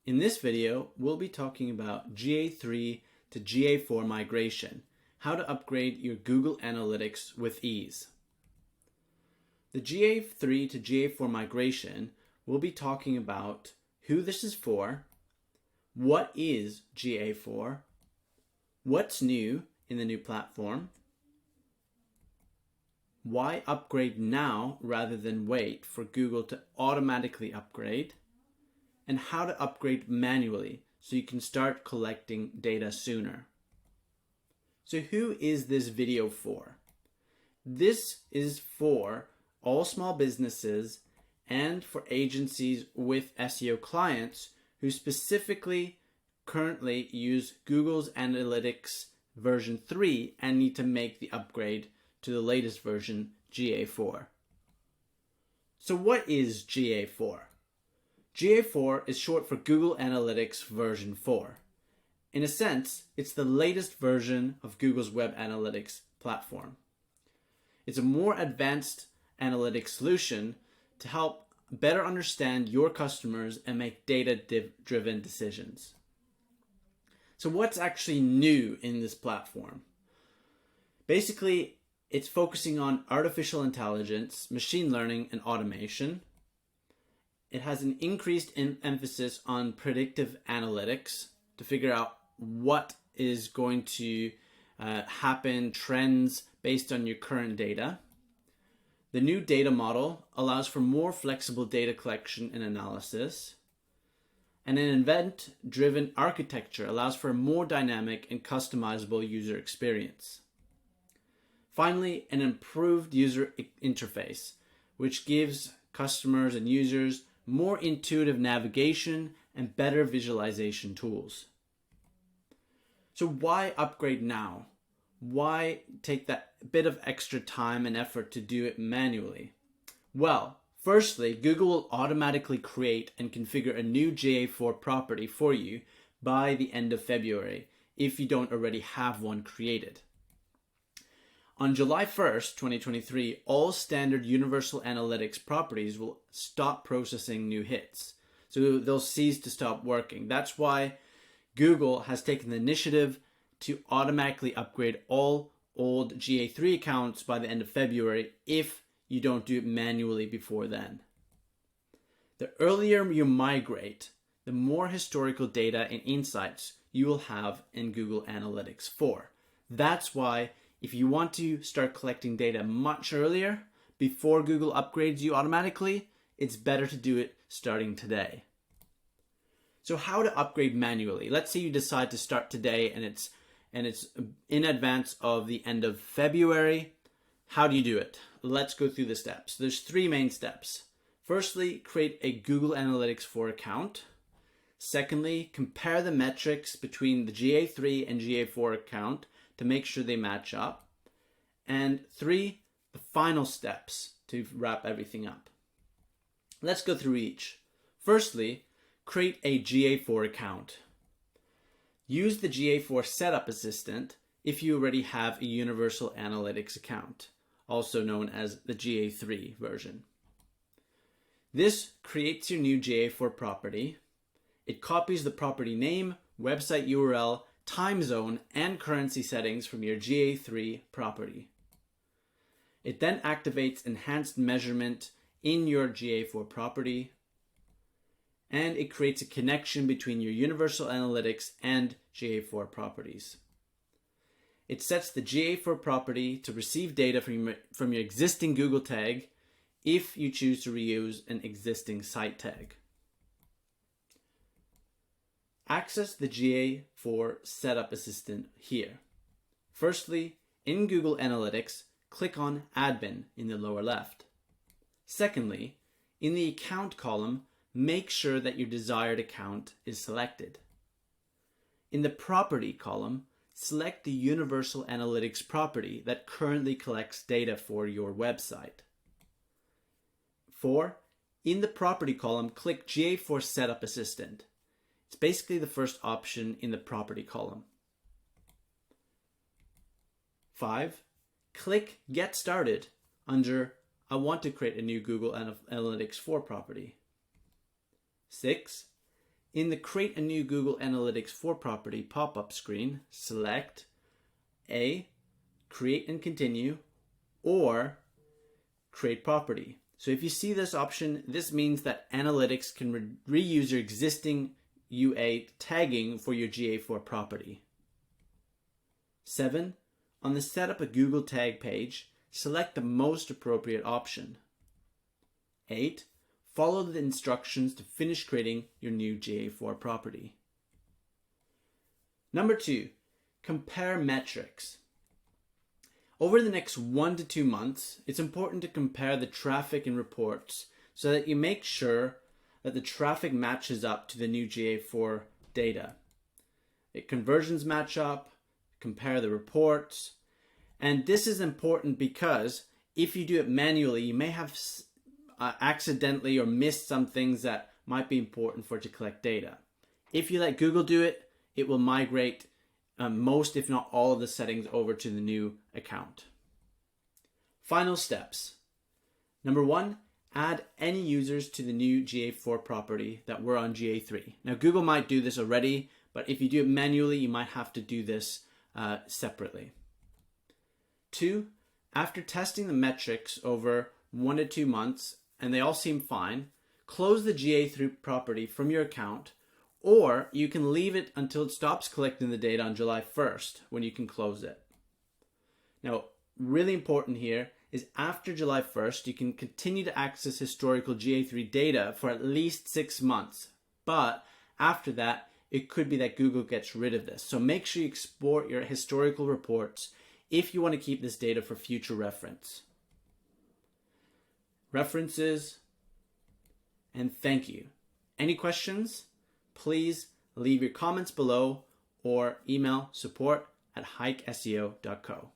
In this video, we'll be talking about GA3 to GA4 migration, how to upgrade your Google Analytics with ease. The GA3 to GA4 migration, we'll be talking about who this is for, what is GA4, what's new in the new platform, why upgrade now rather than wait for Google to automatically upgrade, and how to upgrade manually so you can start collecting data sooner. So who is this video for? This is for all small businesses and for agencies with SEO clients who specifically currently use Google's Analytics version 3 and need to make the upgrade to the latest version, GA4. So what is GA4? GA4 is short for Google Analytics version 4. In a sense, it's the latest version of Google's web analytics platform. It's a more advanced analytics solution to help better understand your customers and make data-driven decisions. So what's actually new in this platform? Basically, it's focusing on artificial intelligence, machine learning, and automation. It has an increased emphasis on predictive analytics to figure out what is going to happen, trends based on your current data. The new data model allows for more flexible data collection and analysis. And an event-driven architecture allows for a more dynamic and customizable user experience. Finally, an improved user interface, which gives customers and users more intuitive navigation and better visualization tools. So why upgrade now? Why take that bit of extra time and effort to do it manually? Well, firstly, Google will automatically create and configure a new GA4 property for you by the end of February if you don't already have one created. On July 1st, 2023, all standard Universal Analytics properties will stop processing new hits. So they'll cease to stop working. That's why Google has taken the initiative to automatically upgrade all old GA3 accounts by the end of February if you don't do it manually before then. The earlier you migrate, the more historical data and insights you will have in Google Analytics 4. That's why if you want to start collecting data much earlier, before Google upgrades you automatically, it's better to do it starting today. So how to upgrade manually? Let's say you decide to start today and it's in advance of the end of February. How do you do it? Let's go through the steps. There's 3 main steps. Firstly, create a Google Analytics 4 account. Secondly, compare the metrics between the GA3 and GA4 account to make sure they match up. And 3, the final steps to wrap everything up. Let's go through each. Firstly, create a GA4 account. Use the GA4 Setup Assistant if you already have a Universal Analytics account, also known as the GA3 version. This creates your new GA4 property. It copies the property name, website URL, time zone, and currency settings from your GA3 property. It then activates enhanced measurement in your GA4 property, and it creates a connection between your Universal Analytics and GA4 properties. It sets the GA4 property to receive data from your existing Google tag if you choose to reuse an existing site tag. Access the GA4 Setup Assistant here. Firstly, in Google Analytics, click on Admin in the lower left. Secondly, in the Account column, make sure that your desired account is selected. In the Property column, select the Universal Analytics property that currently collects data for your website. 4. In the Property column, click GA4 Setup Assistant. It's basically the first option in the Property column. 5. Click Get Started under I want to create a new Google Analytics 4 property. 6. In the Create a New Google Analytics 4 property pop-up screen, select A, Create and Continue, or Create Property. So if you see this option, this means that Analytics can reuse your existing UA tagging for your GA4 property. 7. On the Set up a Google Tag page, select the most appropriate option. 8. Follow the instructions to finish creating your new GA4 property. Number 2, compare metrics. Over the next 1 to 2 months, it's important to compare the traffic and reports so that you make sure that the traffic matches up to the new GA4 data. Conversions match up, compare the reports, and this is important because if you do it manually, you may have accidentally or missed some things that might be important for it to collect data. If you let Google do it, it will migrate most, if not all, of the settings over to the new account. Final steps. Number 1, add any users to the new GA4 property that were on GA3. Now, Google might do this already, but if you do it manually, you might have to do this separately. 2, after testing the metrics over 1 to 2 months, and they all seem fine, close the GA3 property from your account, or you can leave it until it stops collecting the data on July 1st when you can close it. Now, really important here is after July 1st, you can continue to access historical GA3 data for at least 6 months. But after that, it could be that Google gets rid of this. So make sure you export your historical reports if you want to keep this data for future reference. References, and thank you. Any questions? Please leave your comments below or email support@hikeseo.co.